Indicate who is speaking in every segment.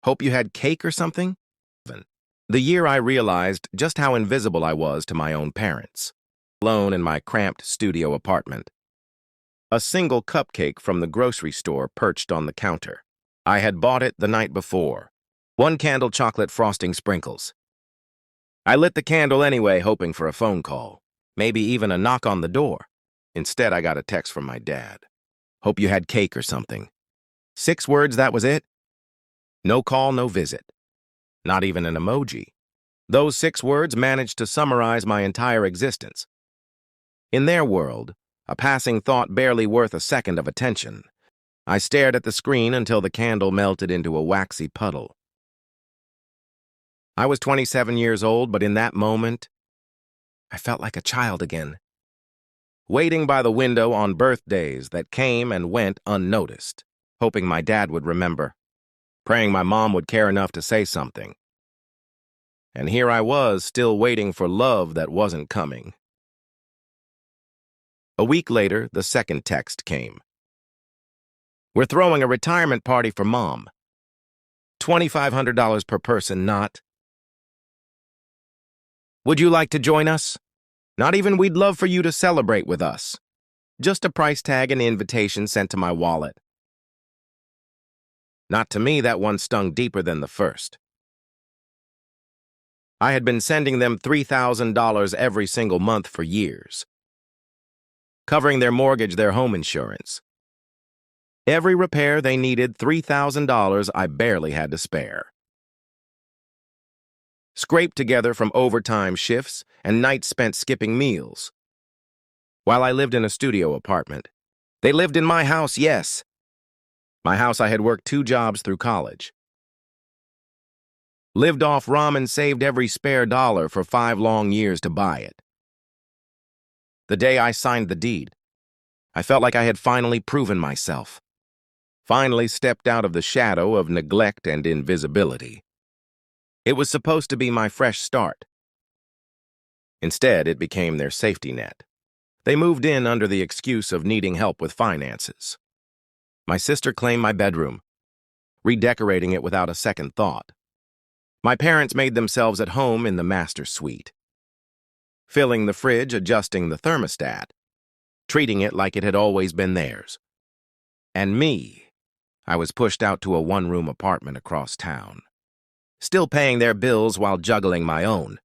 Speaker 1: Hope you had cake or something? The year I realized just how invisible I was to my own parents, alone in my cramped studio apartment. A single cupcake from the grocery store perched on the counter. I had bought it the night before. One candle chocolate frosting sprinkles. I lit the candle anyway, hoping for a phone call, maybe even a knock on the door. Instead, I got a text from my dad. Hope you had cake or something. 6 words, that was it? No call, no visit. Not even an emoji. Those 6 words managed to summarize my entire existence. In their world, a passing thought barely worth a second of attention. I stared at the screen until the candle melted into a waxy puddle. I was 27 years old, but in that moment, I felt like a child again. Waiting by the window on birthdays that came and went unnoticed, hoping my dad would remember, praying my mom would care enough to say something. And here I was, still waiting for love that wasn't coming. A week later, the second text came. We're throwing a retirement party for Mom. $2,500 per person, not. Would you like to join us? Not even we'd love for you to celebrate with us. Just a price tag and invitation sent to my wallet. Not to me, that one stung deeper than the first. I had been sending them $3,000 every single month for years, covering their mortgage, their home insurance. Every repair they needed, $3,000 I barely had to spare. Scraped together from overtime shifts and nights spent skipping meals. While I lived in a studio apartment, they lived in my house, yes. My house I had worked 2 jobs through college. Lived off ramen, saved every spare dollar for 5 long years to buy it. The day I signed the deed, I felt like I had finally proven myself. Finally stepped out of the shadow of neglect and invisibility. It was supposed to be my fresh start. Instead, it became their safety net. They moved in under the excuse of needing help with finances. My sister claimed my bedroom, redecorating it without a second thought. My parents made themselves at home in the master suite, filling the fridge, adjusting the thermostat, treating it like it had always been theirs. And me, I was pushed out to a 1-room apartment across town, still paying their bills while juggling my own.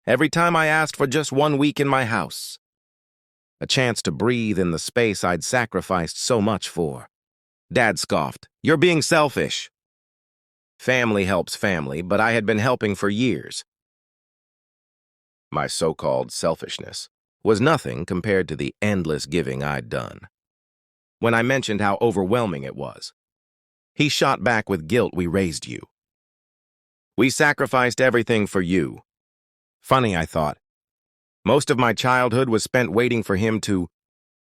Speaker 1: Every time I asked for just 1 week in my house, a chance to breathe in the space I'd sacrificed so much for, Dad scoffed, "You're being selfish." Family helps family, but I had been helping for years. My so-called selfishness was nothing compared to the endless giving I'd done. When I mentioned how overwhelming it was, he shot back with guilt. "We raised you. We sacrificed everything for you." Funny, I thought. Most of my childhood was spent waiting for him to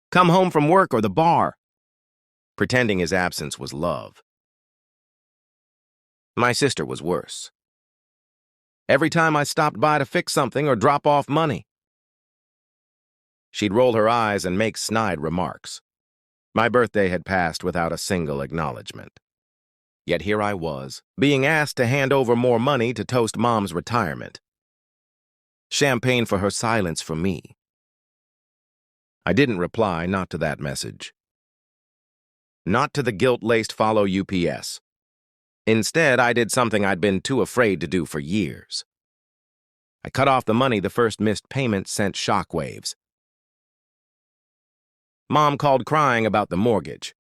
Speaker 1: come home from work or the bar, pretending his absence was love. My sister was worse. Every time I stopped by to fix something or drop off money, she'd roll her eyes and make snide remarks. My birthday had passed without a single acknowledgement. Yet here I was, being asked to hand over more money to toast Mom's retirement. Champagne for her silence for me. I didn't reply, not to that message. Not to the guilt-laced follow UPS. Instead, I did something I'd been too afraid to do for years. I cut off the money the first missed payment sent shockwaves. Mom called crying about the mortgage.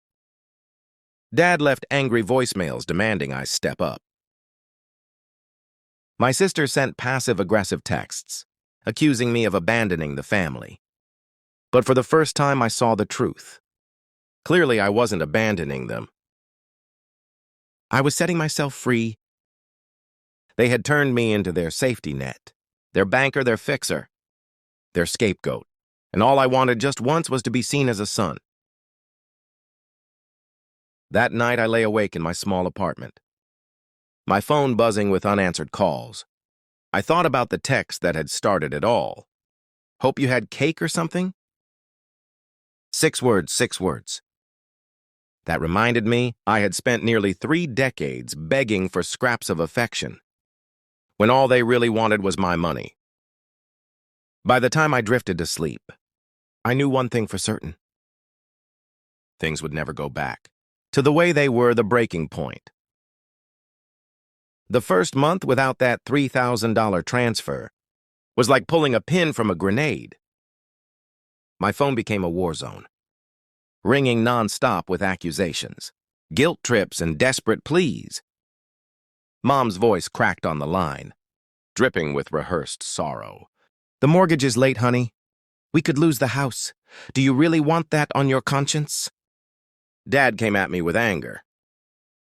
Speaker 1: Dad left angry voicemails demanding I step up. My sister sent passive-aggressive texts, accusing me of abandoning the family. But for the first time, I saw the truth. Clearly, I wasn't abandoning them. I was setting myself free. They had turned me into their safety net, their banker, their fixer, their scapegoat, and all I wanted just once was to be seen as a son. That night, I lay awake in my small apartment, my phone buzzing with unanswered calls. I thought about the text that had started it all. Hope you had cake or something? 6 words, 6 words. That reminded me I had spent nearly 3 decades begging for scraps of affection, when all they really wanted was my money. By the time I drifted to sleep, I knew one thing for certain. Things would never go back to the way they were, the breaking point. The first month without that $3,000 transfer was like pulling a pin from a grenade. My phone became a war zone, ringing nonstop with accusations, guilt trips, and desperate pleas. Mom's voice cracked on the line, dripping with rehearsed sorrow. "The mortgage is late, honey. We could lose the house. Do you really want that on your conscience?" Dad came at me with anger.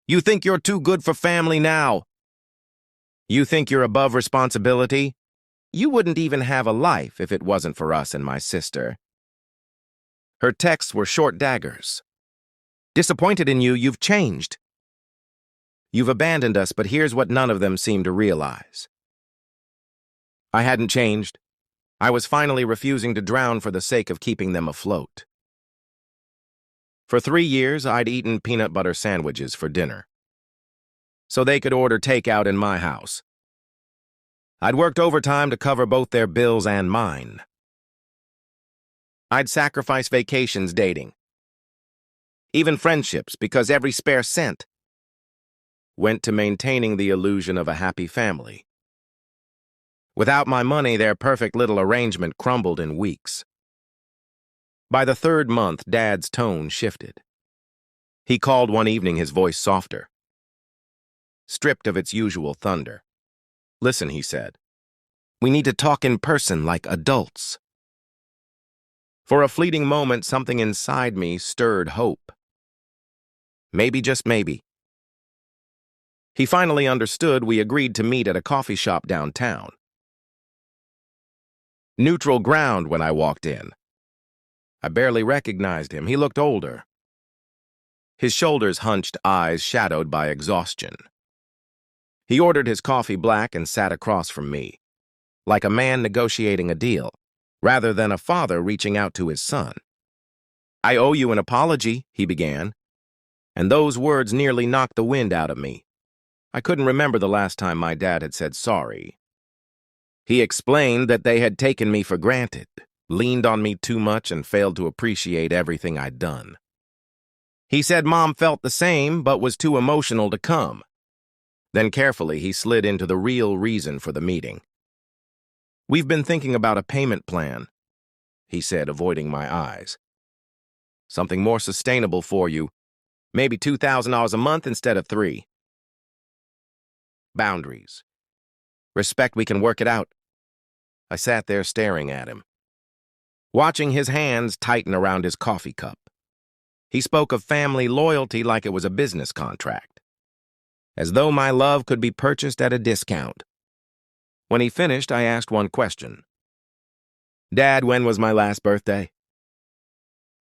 Speaker 1: "You think you're too good for family now? You think you're above responsibility? You wouldn't even have a life if it wasn't for us and my sister." Her texts were short daggers. "Disappointed in you, you've changed. You've abandoned us, but here's what none of them seem to realize. I hadn't changed. I was finally refusing to drown for the sake of keeping them afloat. For 3 years, I'd eaten peanut butter sandwiches for dinner, so they could order takeout in my house. I'd worked overtime to cover both their bills and mine. I'd sacrifice vacations dating, even friendships, because every spare cent went to maintaining the illusion of a happy family. Without my money, their perfect little arrangement crumbled in weeks. By the 3rd month, Dad's tone shifted. He called one evening, his voice softer, stripped of its usual thunder. "Listen," he said. "We need to talk in person like adults." For a fleeting moment, something inside me stirred hope. Maybe, just maybe. He finally understood. We agreed to meet at a coffee shop downtown. Neutral ground when I walked in. I barely recognized him. He looked older, his shoulders hunched, eyes shadowed by exhaustion. He ordered his coffee black and sat across from me, like a man negotiating a deal, rather than a father reaching out to his son. "I owe you an apology," he began, and those words nearly knocked the wind out of me. I couldn't remember the last time my dad had said sorry. He explained that they had taken me for granted, leaned on me too much, and failed to appreciate everything I'd done. He said Mom felt the same, but was too emotional to come. Then carefully, he slid into the real reason for the meeting. "We've been thinking about a payment plan," he said, avoiding my eyes. "Something more sustainable for you. Maybe $2,000 a month instead of 3. Boundaries. Respect, we can work it out." I sat there staring at him, watching his hands tighten around his coffee cup. He spoke of family loyalty like it was a business contract, as though my love could be purchased at a discount. When he finished, I asked one question. "Dad, when was my last birthday?"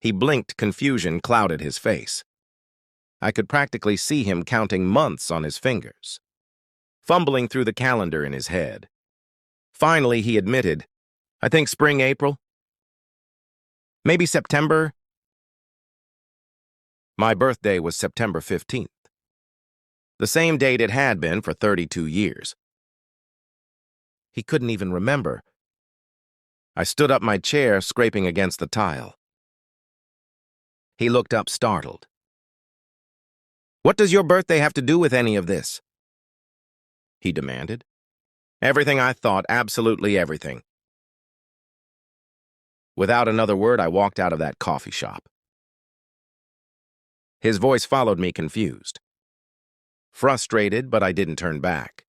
Speaker 1: He blinked. Confusion clouded his face. I could practically see him counting months on his fingers, fumbling through the calendar in his head. Finally, he admitted, "I think spring, April. Maybe September." My birthday was September 15th, the same date it had been for 32 years. He couldn't even remember. I stood up my chair, scraping against the tile. He looked up, startled. "What does your birthday have to do with any of this?" he demanded. "Everything," I thought, "absolutely everything." Without another word, I walked out of that coffee shop. His voice followed me, confused, frustrated, but I didn't turn back.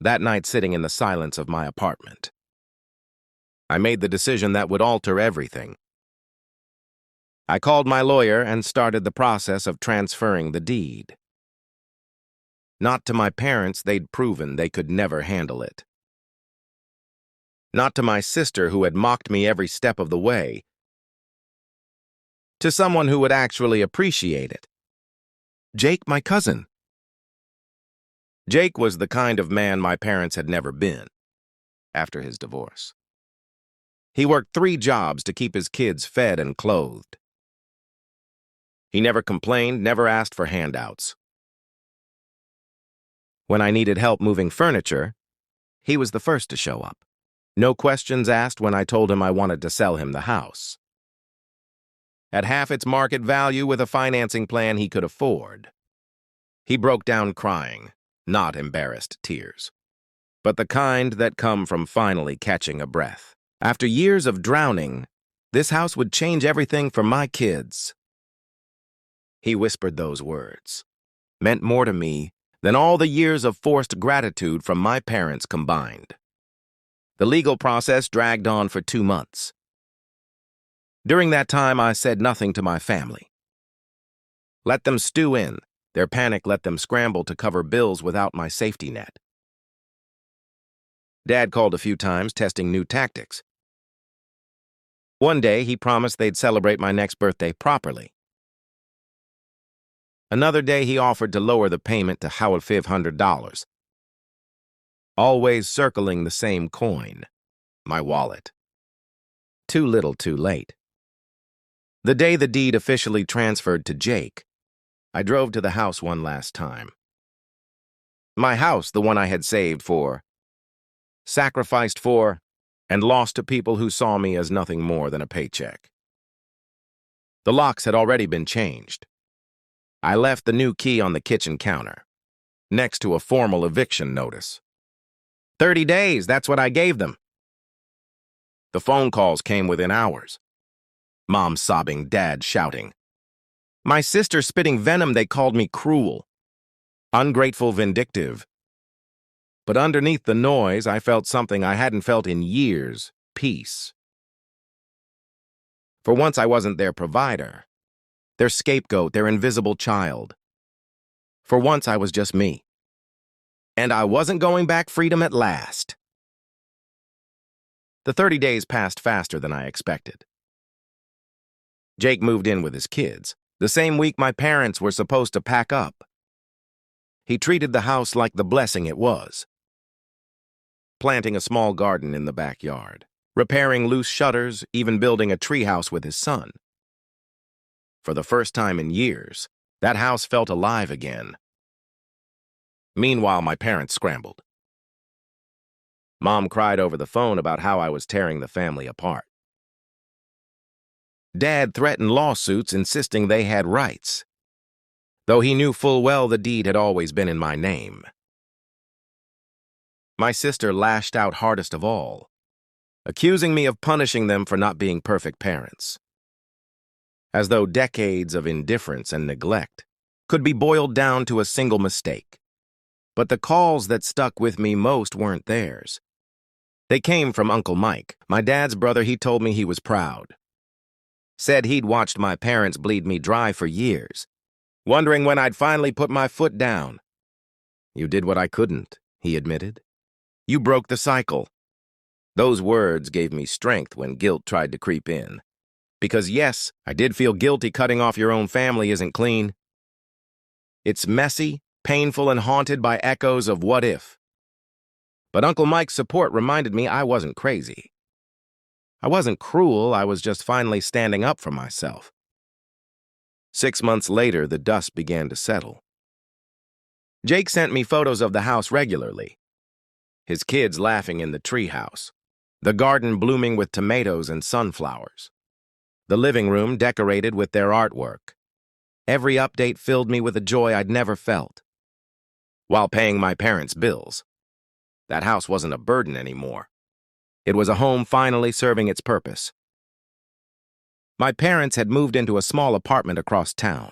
Speaker 1: That night, sitting in the silence of my apartment, I made the decision that would alter everything. I called my lawyer and started the process of transferring the deed. Not to my parents, they'd proven they could never handle it. Not to my sister, who had mocked me every step of the way. To someone who would actually appreciate it. Jake, my cousin. Jake was the kind of man my parents had never been after his divorce. He worked 3 jobs to keep his kids fed and clothed. He never complained, never asked for handouts. When I needed help moving furniture, he was the first to show up. No questions asked when I told him I wanted to sell him the house. At half its market value with a financing plan he could afford. He broke down crying, not embarrassed tears, but the kind that come from finally catching a breath. After years of drowning, this house would change everything for my kids. He whispered those words, meant more to me than all the years of forced gratitude from my parents combined. The legal process dragged on for 2 months. During that time, I said nothing to my family. Let them stew in. Their panic let them scramble to cover bills without my safety net. Dad called a few times, testing new tactics. One day, he promised they'd celebrate my next birthday properly. Another day, he offered to lower the payment to $500. Always circling the same coin, my wallet. Too little, too late. The day the deed officially transferred to Jake, I drove to the house one last time. My house, the one I had saved for, sacrificed for, and lost to people who saw me as nothing more than a paycheck. The locks had already been changed. I left the new key on the kitchen counter, next to a formal eviction notice. 30 days, that's what I gave them. The phone calls came within hours. Mom sobbing, Dad shouting. My sister spitting venom. They called me cruel, ungrateful, vindictive. But underneath the noise, I felt something I hadn't felt in years, peace. For once, I wasn't their provider, their scapegoat, their invisible child. For once, I was just me. And I wasn't going back. Freedom at last. The 30 days passed faster than I expected. Jake moved in with his kids, the same week my parents were supposed to pack up. He treated the house like the blessing it was. Planting a small garden in the backyard, repairing loose shutters, even building a treehouse with his son. For the first time in years, that house felt alive again. Meanwhile, my parents scrambled. Mom cried over the phone about how I was tearing the family apart. Dad threatened lawsuits, insisting they had rights, though he knew full well the deed had always been in my name. My sister lashed out hardest of all, accusing me of punishing them for not being perfect parents, as though decades of indifference and neglect could be boiled down to a single mistake. But the calls that stuck with me most weren't theirs. They came from Uncle Mike, my dad's brother. He told me he was proud. Said he'd watched my parents bleed me dry for years, wondering when I'd finally put my foot down. You did what I couldn't, he admitted. You broke the cycle. Those words gave me strength when guilt tried to creep in. Because yes, I did feel guilty. Cutting off your own family isn't clean. It's messy, painful, and haunted by echoes of what if. But Uncle Mike's support reminded me I wasn't crazy. I wasn't cruel. I was just finally standing up for myself. 6 months later, the dust began to settle. Jake sent me photos of the house regularly. His kids laughing in the treehouse, the garden blooming with tomatoes and sunflowers, the living room decorated with their artwork. Every update filled me with a joy I'd never felt. While paying my parents' bills, that house wasn't a burden anymore. It was a home finally serving its purpose. My parents had moved into a small apartment across town.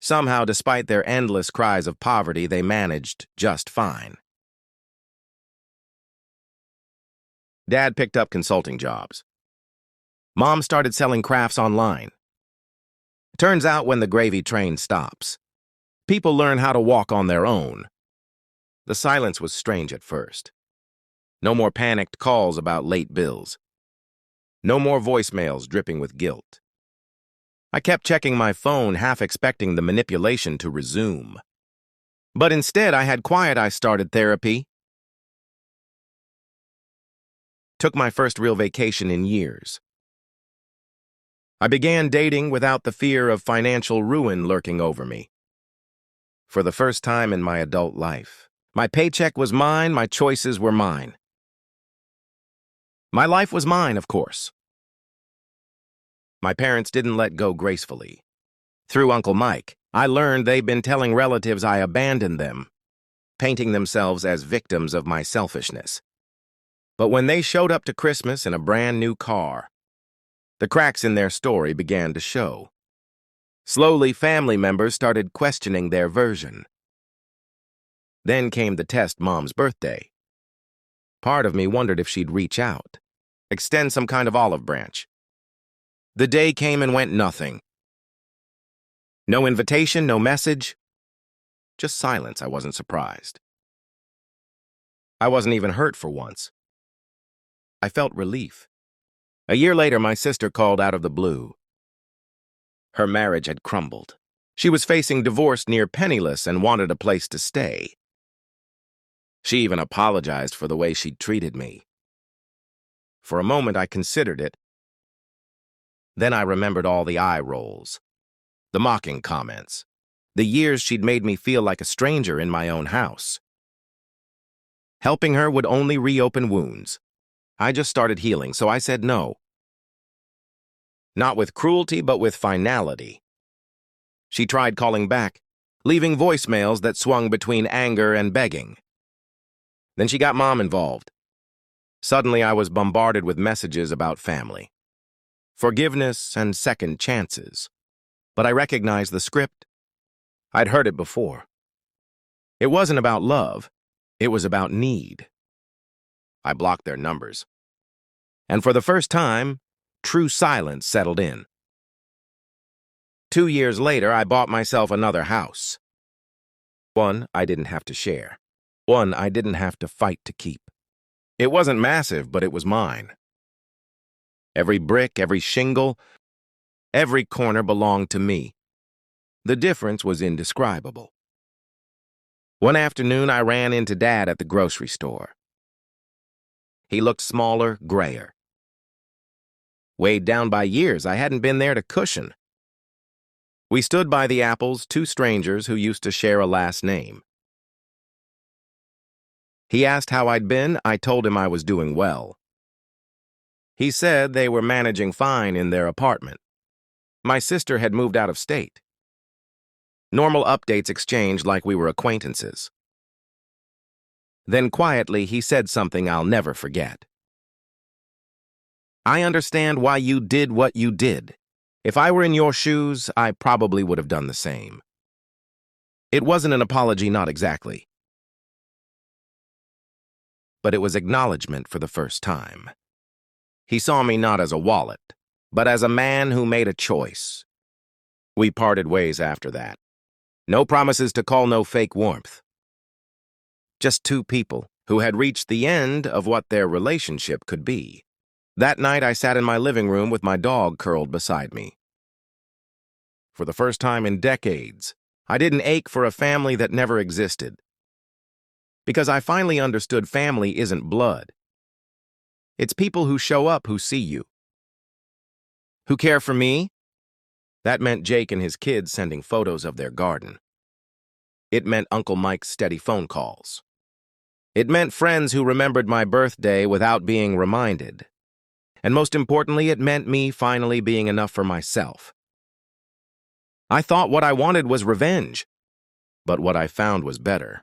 Speaker 1: Somehow, despite their endless cries of poverty, they managed just fine. Dad picked up consulting jobs. Mom started selling crafts online. Turns out when the gravy train stops, people learn how to walk on their own. The silence was strange at first. No more panicked calls about late bills. No more voicemails dripping with guilt. I kept checking my phone, half expecting the manipulation to resume. But instead, I had quiet. I started therapy. Took my first real vacation in years. I began dating without the fear of financial ruin lurking over me. For the first time in my adult life, my paycheck was mine, my choices were mine. My life was mine, of course. My parents didn't let go gracefully. Through Uncle Mike, I learned they'd been telling relatives I abandoned them, painting themselves as victims of my selfishness. But when they showed up to Christmas in a brand new car, the cracks in their story began to show. Slowly, family members started questioning their version. Then came the test Mom's birthday. Part of me wondered if she'd reach out, extend some kind of olive branch. The day came and went nothing. No invitation, no message, just silence. I wasn't surprised. I wasn't even hurt for once. I felt relief. A year later, my sister called out of the blue. Her marriage had crumbled. She was facing divorce, near penniless, and wanted a place to stay. She even apologized for the way she'd treated me. For a moment, I considered it. Then I remembered all the eye rolls, the mocking comments, the years she'd made me feel like a stranger in my own house. Helping her would only reopen wounds. I just started healing, so I said no. Not with cruelty, but with finality. She tried calling back, leaving voicemails that swung between anger and begging. Then she got Mom involved. Suddenly, I was bombarded with messages about family, forgiveness, and second chances. But I recognized the script. I'd heard it before. It wasn't about love. It was about need. I blocked their numbers. And for the first time, true silence settled in. 2 years later, I bought myself another house. One I didn't have to share. One I didn't have to fight to keep. It wasn't massive, but it was mine. Every brick, every shingle, every corner belonged to me. The difference was indescribable. One afternoon, I ran into Dad at the grocery store. He looked smaller, grayer. Weighed down by years, I hadn't been there to cushion. We stood by the apples, two strangers who used to share a last name. He asked how I'd been. I told him I was doing well. He said they were managing fine in their apartment. My sister had moved out of state. Normal updates exchanged like we were acquaintances. Then quietly, he said something I'll never forget. I understand why you did what you did. If I were in your shoes, I probably would have done the same. It wasn't an apology, not exactly. But it was acknowledgement for the first time. He saw me not as a wallet, but as a man who made a choice. We parted ways after that. No promises to call, no fake warmth. Just two people who had reached the end of what their relationship could be. That night, I sat in my living room with my dog curled beside me. For the first time in decades, I didn't ache for a family that never existed. Because I finally understood family isn't blood. It's people who show up, who see you. Who care for me? That meant Jake and his kids sending photos of their garden. It meant Uncle Mike's steady phone calls. It meant friends who remembered my birthday without being reminded. And most importantly, it meant me finally being enough for myself. I thought what I wanted was revenge, but what I found was better.